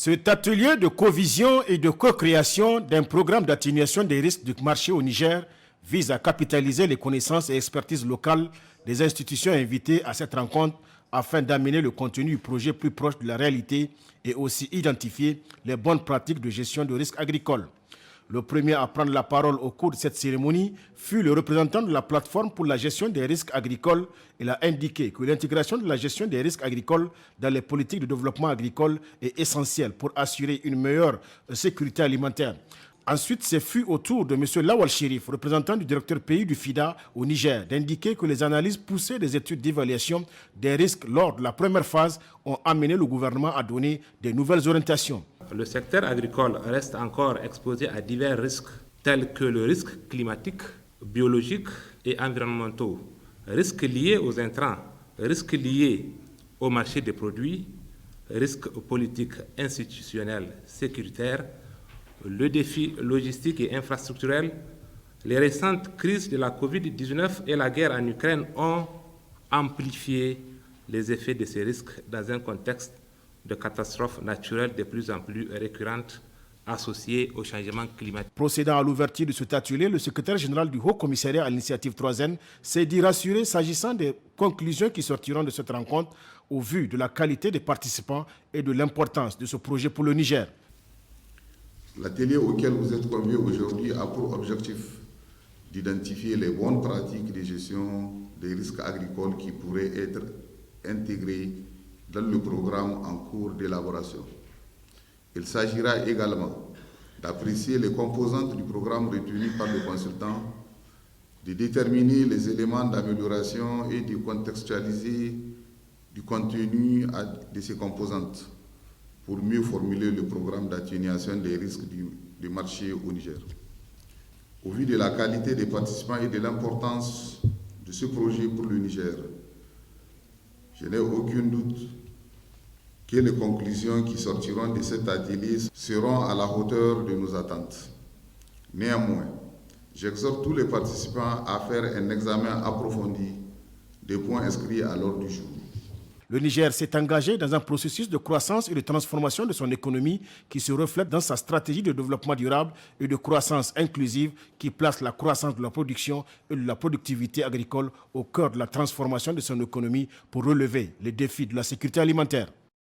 Cet atelier de covision et de co-création d'un programme d'atténuation des risques du marché au Niger vise à capitaliser les connaissances et expertises locales des institutions invitées à cette rencontre afin d'amener le contenu du projet plus proche de la réalité et aussi identifier les bonnes pratiques de gestion de risques agricoles. Le premier à prendre la parole au cours de cette cérémonie fut le représentant de la plateforme pour la gestion des risques agricoles. Il a indiqué que l'intégration de la gestion des risques agricoles dans les politiques de développement agricole est essentielle pour assurer une meilleure sécurité alimentaire. Ensuite, ce fut au tour de M. Lawal Chérif, représentant du directeur pays du FIDA au Niger, d'indiquer que les analyses poussées des études d'évaluation des risques lors de la première phase ont amené le gouvernement à donner de nouvelles orientations. Le secteur agricole reste encore exposé à divers risques tels que le risque climatique, biologique et environnementaux, risques liés aux intrants, risques liés au marché des produits, risques politiques institutionnels sécuritaires, le défi logistique et infrastructurel. Les récentes crises de la Covid-19 et la guerre en Ukraine ont amplifié les effets de ces risques dans un contexte de catastrophes naturelles de plus en plus récurrentes associées au changement climatique. Procédant à l'ouverture de cet atelier, le secrétaire général du Haut Commissariat à l'initiative 3N s'est dit rassuré s'agissant des conclusions qui sortiront de cette rencontre au vu de la qualité des participants et de l'importance de ce projet pour le Niger. L'atelier auquel vous êtes conviés aujourd'hui a pour objectif d'identifier les bonnes pratiques de gestion des risques agricoles qui pourraient être intégrés dans le programme en cours d'élaboration. Il s'agira également d'apprécier les composantes du programme retenues par le consultant, de déterminer les éléments d'amélioration et de contextualiser du contenu de ces composantes pour mieux formuler le programme d'atténuation des risques du marché au Niger. Au vu de la qualité des participants et de l'importance de ce projet pour le Niger, je n'ai aucun doute que les conclusions qui sortiront de cet atelier seront à la hauteur de nos attentes. Néanmoins, j'exhorte tous les participants à faire un examen approfondi des points inscrits à l'ordre du jour. Le Niger s'est engagé dans un processus de croissance et de transformation de son économie qui se reflète dans sa stratégie de développement durable et de croissance inclusive qui place la croissance de la production et de la productivité agricole au cœur de la transformation de son économie pour relever les défis de la sécurité alimentaire.